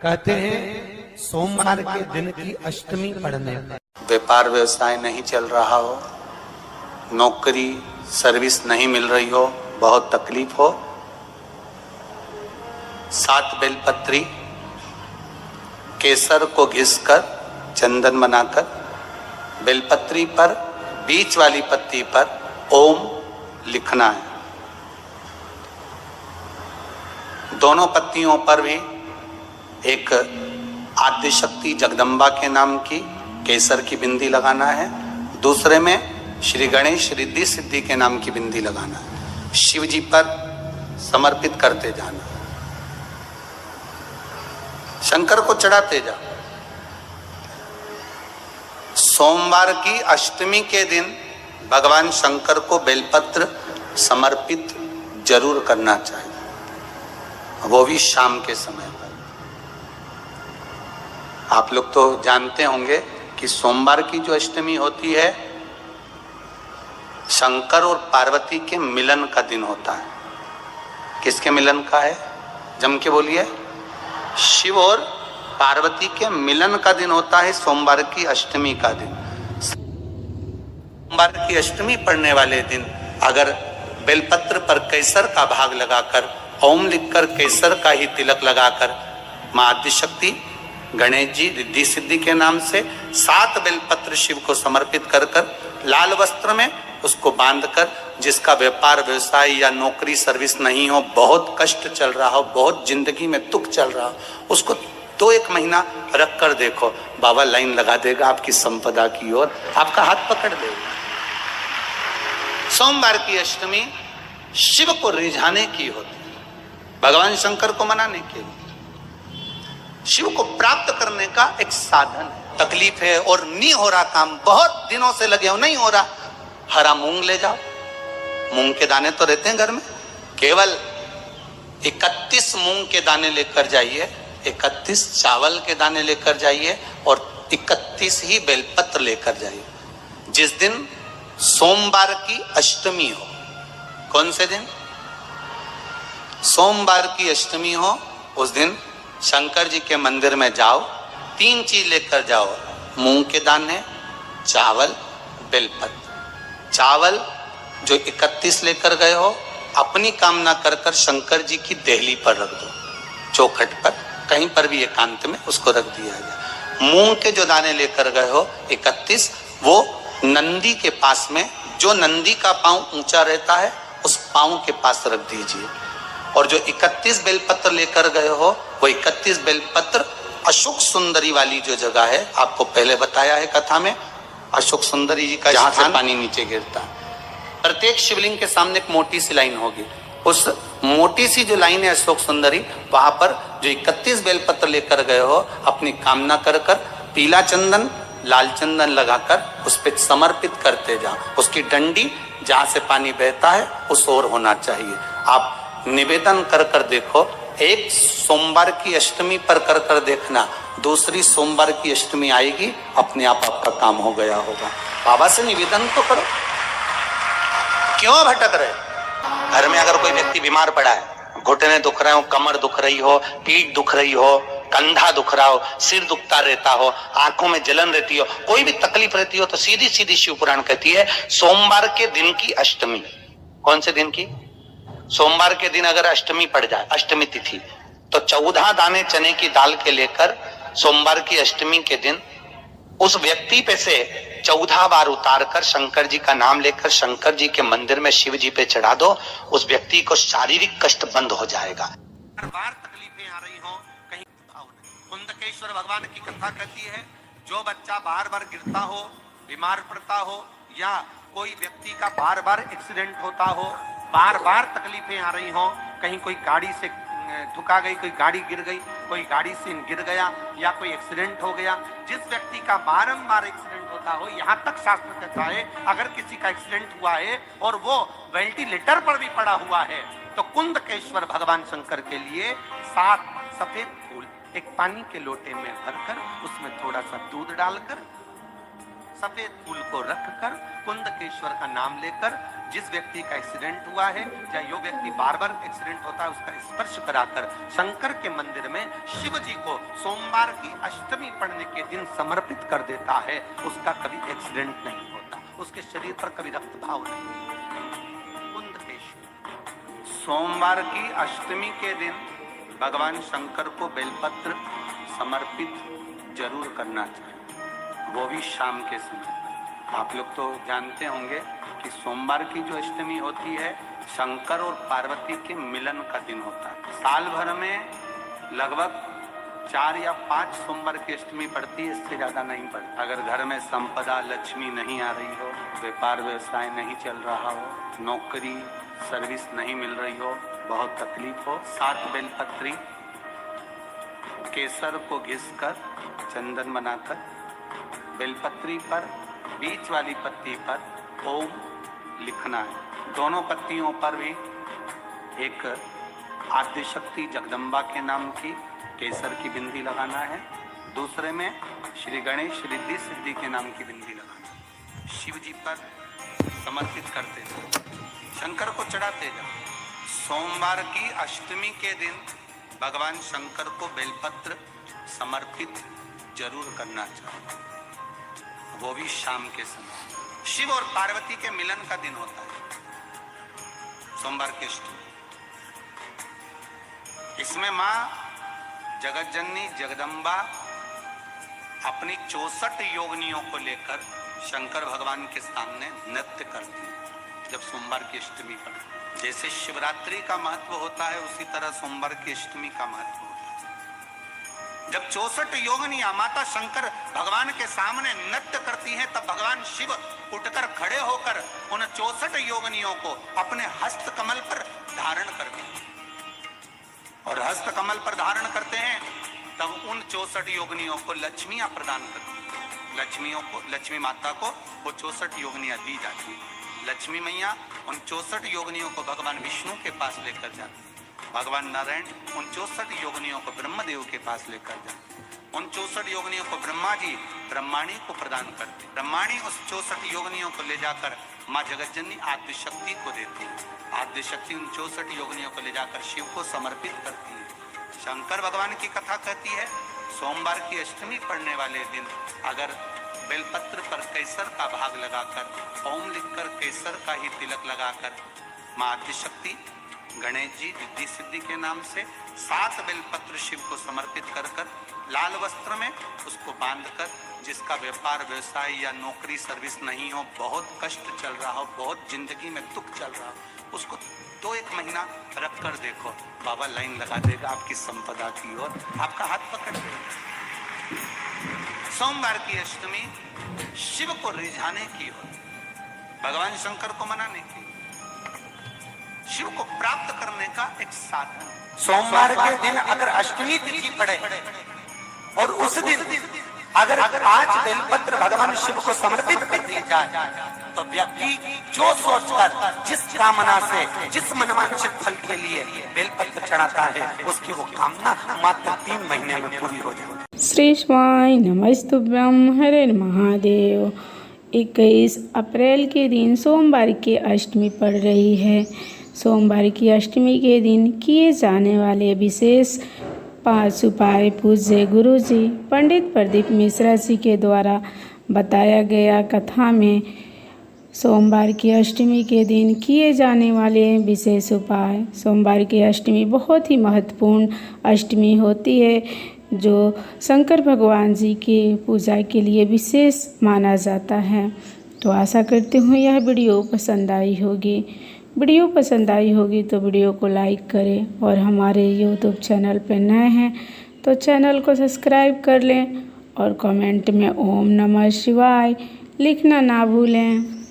कहते हैं सोमवार के दिन की अष्टमी पढ़ने पर व्यापार व्यवसाय नहीं चल रहा हो, नौकरी सर्विस नहीं मिल रही हो, बहुत तकलीफ हो, 7 बेलपत्री केसर को घिसकर चंदन बनाकर बेलपत्री पर बीच वाली पत्ती पर ओम लिखना है। दोनों पत्तियों पर भी एक आद्य शक्ति जगदम्बा के नाम की केसर की बिंदी लगाना है, दूसरे में श्री गणेश रिद्धि सिद्धि के नाम की बिंदी लगाना है। शिव जी पर समर्पित करते जाना, शंकर को चढ़ाते जा। सोमवार की अष्टमी के दिन भगवान शंकर को बेलपत्र समर्पित जरूर करना चाहिए, वो भी शाम के समय पर। आप लोग तो जानते होंगे कि सोमवार की जो अष्टमी होती है शंकर और पार्वती के मिलन का दिन होता है। किसके मिलन का है? जम के बोलिए। शिव और पार्वती के मिलन का दिन होता है सोमवार की अष्टमी का दिन। सोमवार की अष्टमी पढ़ने वाले दिन अगर बेलपत्र पर केसर का भाग लगाकर ओम लिखकर केसर का ही तिलक लगाकर मां आदिशक्ति गणेश जी रिद्धि सिद्धि के नाम से 7 बेलपत्र शिव को समर्पित कर कर लाल वस्त्र में उसको बांधकर, जिसका व्यापार व्यवसाय या नौकरी सर्विस नहीं हो, बहुत कष्ट चल रहा हो, बहुत जिंदगी में दुख चल रहा हो, उसको 2-1 महीना रख कर देखो, बाबा लाइन लगा देगा आपकी संपदा की ओर, आपका हाथ पकड़ देगा। सोमवार की अष्टमी शिव को रिझाने की होती है, भगवान शंकर को मनाने के लिए, शिव को प्राप्त करने का एक साधन है। तकलीफ है और नहीं हो रहा काम, बहुत दिनों से लगे हो, नहीं हो रहा, हरा मूंग ले जाओ। मूंग के दाने तो रहते हैं घर में, केवल 31 मूंग के दाने लेकर जाइए, 31 चावल के दाने लेकर जाइए और 31 ही बेलपत्र लेकर जाइए। जिस दिन सोमवार की अष्टमी हो, कौन से दिन? सोमवार की अष्टमी हो, उस दिन शंकर जी के मंदिर में जाओ, 3 चीज लेकर जाओ, मूंग के दाने, चावल, बेलपत्र। चावल जो 31 लेकर गए हो, अपनी कामना कर कर शंकर जी की देहली पर रख दो, चौखट पर, कहीं पर भी एकांत में उसको रख दिया गया। मूंग के जो दाने लेकर गए हो 31, वो नंदी के पास में, जो नंदी का पांव ऊंचा रहता है उस पांव के पास रख दीजिए। और जो 31 बेलपत्र लेकर गए हो, वो 31 बेलपत्र अशोक सुंदरी वाली जो जगह है, आपको पहले बताया है कथा में, अशोक सुंदरी जी का जहां से पानी नीचे गिरता है, प्रत्येक शिवलिंग के सामने एक मोटी सी लाइन होगी, उस मोटी सी जो लाइन है अशोक सुंदरी, वहां पर जो 31 बेलपत्र लेकर गए हो, अपनी कामना कर कर पीला चंदन लाल चंदन लगाकर उस पर समर्पित करते जाओ। उसकी डंडी जहां से पानी बहता है उस ओर होना चाहिए। आप निवेदन कर कर देखो, एक सोमवार की अष्टमी पर कर कर देखना, दूसरी सोमवार की अष्टमी आएगी, अपने आप आपका काम हो गया होगा। बाबा से निवेदन तो करो, क्यों भटक रहे? घर में अगर कोई व्यक्ति बीमार पड़ा है, घुटने दुख रहे हो, कमर दुख रही हो, पीठ दुख रही हो, कंधा दुख रहा हो, सिर दुखता रहता हो, आंखों में जलन रहती हो, कोई भी तकलीफ रहती हो, तो सीधी सीधी शिव पुराण कहती है सोमवार के दिन की अष्टमी। कौन से दिन की? सोमवार के दिन अगर अष्टमी पड़ जाए, अष्टमी तिथि, तो 14 दाने चने की दाल के लेकर सोमवार की अष्टमी के दिन उस व्यक्ति पे से 14 बार उतार कर शंकर जी का नाम लेकर शंकर जी के मंदिर में शिव जी पे चढ़ा दो, उस व्यक्ति को शारीरिक कष्ट बंद हो जाएगा। हर बार तकलीफें आ रही हो, कहीं कुंदकेश्वर भगवान की कथा कहती है, जो बच्चा बार बार गिरता हो, बीमार पड़ता हो, या कोई व्यक्ति का बार बार एक्सीडेंट होता हो, बार बार तकलीफें आ रही हो, कहीं कोई गाड़ी से ठुका गई, कोई गाड़ी गिर गई, कोई गाड़ी से गिर गया, या कोई एक्सीडेंट हो गया, जिस व्यक्ति का बारंबार एक्सीडेंट होता हो, यहाँ तक शास्त्र कहता है अगर किसी का एक्सीडेंट हुआ है और वो वेंटिलेटर पर भी पड़ा हुआ है, तो कुंदकेश्वर भगवान शंकर के लिए 7 सफेद फूल एक पानी के लोटे में भरकर उसमें थोड़ा सा दूध डालकर सफेद फूल को रखकर कुंदकेश्वर का नाम लेकर जिस व्यक्ति का एक्सीडेंट हुआ है या जो व्यक्ति बार बार एक्सीडेंट होता है उसका स्पर्श कराकर शंकर के मंदिर में शिव जी को सोमवार की अष्टमी पड़ने के दिन समर्पित कर देता है, उसका कभी एक्सीडेंट नहीं होता, उसके शरीर पर कभी रक्तभाव नहीं। सोमवार की अष्टमी के दिन भगवान शंकर को बेलपत्र समर्पित जरूर करना चाहिए, वो भी शाम के समय। आप लोग तो जानते होंगे कि सोमवार की जो अष्टमी होती है शंकर और पार्वती के मिलन का दिन होता है। साल भर में लगभग 4 या 5 सोमवार की अष्टमी पड़ती है, इससे ज्यादा नहीं पड़ती। अगर घर में संपदा लक्ष्मी नहीं आ रही हो, व्यापार व्यवसाय नहीं चल रहा हो, नौकरी सर्विस नहीं मिल रही हो, बहुत तकलीफ हो, 7 बेलपत्री केसर को घिसकर चंदन बनाकर बेलपत्री पर बीच वाली पत्ती पर ओम लिखना है। दोनों पत्तियों पर भी एक आद्यशक्ति जगदम्बा के नाम की केसर की बिंदी लगाना है, दूसरे में श्री गणेश रिद्धि सिद्धि के नाम की बिंदी लगाना है। शिव जी पर समर्पित करते जाओ, शंकर को चढ़ाते जाओ। सोमवार की अष्टमी के दिन भगवान शंकर को बेलपत्र समर्पित जरूर करना चाहिए, वो भी शाम के समय। शिव और पार्वती के मिलन का दिन होता है सोमवार की अष्टमी। इसमें मां जगत जननी जगदम्बा अपनी 64 योगिनियों को लेकर शंकर भगवान के सामने नृत्य करती है जब सोमवार की अष्टमी पर। जैसे शिवरात्रि का महत्व होता है उसी तरह सोमवार की अष्टमी का महत्व होता है। जब 64 योगिनियां माता शंकर भगवान के सामने नृत्य करती हैं तब भगवान शिव उठकर खड़े होकर उन 64 योगिनियों को अपने हस्त कमल पर धारण करते हैं, और हस्त कमल पर धारण करते हैं तब उन 64 योगिनियों को लक्ष्मियां प्रदान करती हैं। लक्ष्मी माता को वो 64 योगिनियां दी जाती है। लक्ष्मी मैया उन 64 योगिनियों को भगवान विष्णु के पास लेकर जाते हैं, भगवान नारायण उन 64 योगिनियों को ब्रह्मदेव के पास लेकर जाते हैं, उन 64 योगिनियों को ब्रह्मा जी ब्रह्माणी को प्रदान करते हैं। ब्रह्माणी उस 64 योगिनियों को ले जाकर माँ जगतजननी आद्यशक्ति को देती है, आद्यशक्ति उन 64 योगिनियों को ले जाकर शिव को समर्पित करती है। शंकर भगवान की कथा कहती है सोमवार की अष्टमी पड़ने वाले दिन अगर बेलपत्र पर केसर का भाग लगाकर ओम लिखकर केसर का ही तिलक लगाकर माँ आद्यशक्ति गणेश जी रिद्धि सिद्धि के नाम से 7 बेलपत्र शिव को समर्पित कर लाल वस्त्र में उसको बांधकर, जिसका व्यापार व्यवसाय या नौकरी सर्विस नहीं हो, बहुत कष्ट चल रहा हो, बहुत जिंदगी में दुख चल रहा हो, उसको 2-1 महीना रख कर देखो, बाबा लाइन लगा देगा आपकी संपदा की ओर, आपका हाथ पकड़ लेगा। सोमवार की अष्टमी शिव को रिझाने की ओर, भगवान शंकर को मनाने की, शिव को प्राप्त करने का एक साधन। सोमवार के दिन अगर अष्टमी तिथि पड़े और उस दिन अगर 5 बेलपत्र भगवान शिव को समर्पित कर दिए जाए तो व्यक्ति जो सोचकर जिस कामना से जिस मनवांछित फल के लिए बेलपत्र चढ़ाता है उसकी वो कामना मात्र 3 महीने में पूरी हो जाती है। श्री स्वाय नमस्तुभ्यं हरे महादेव। 21 अप्रैल के दिन सोमवार की अष्टमी पड़ रही है। सोमवार की अष्टमी के दिन किए जाने वाले विशेष 5 उपाय पूज्य गुरु जी पंडित प्रदीप मिश्रा जी के द्वारा बताया गया कथा में सोमवार की अष्टमी के दिन किए जाने वाले विशेष उपाय। सोमवार की अष्टमी बहुत ही महत्वपूर्ण अष्टमी होती है जो शंकर भगवान जी की पूजा के लिए विशेष माना जाता है। तो आशा करती हूँ यह वीडियो पसंद आई होगी। वीडियो पसंद आई होगी तो वीडियो को लाइक करें और हमारे यूट्यूब चैनल पर नए हैं तो चैनल को सब्सक्राइब कर लें और कमेंट में ओम नमः शिवाय लिखना ना भूलें।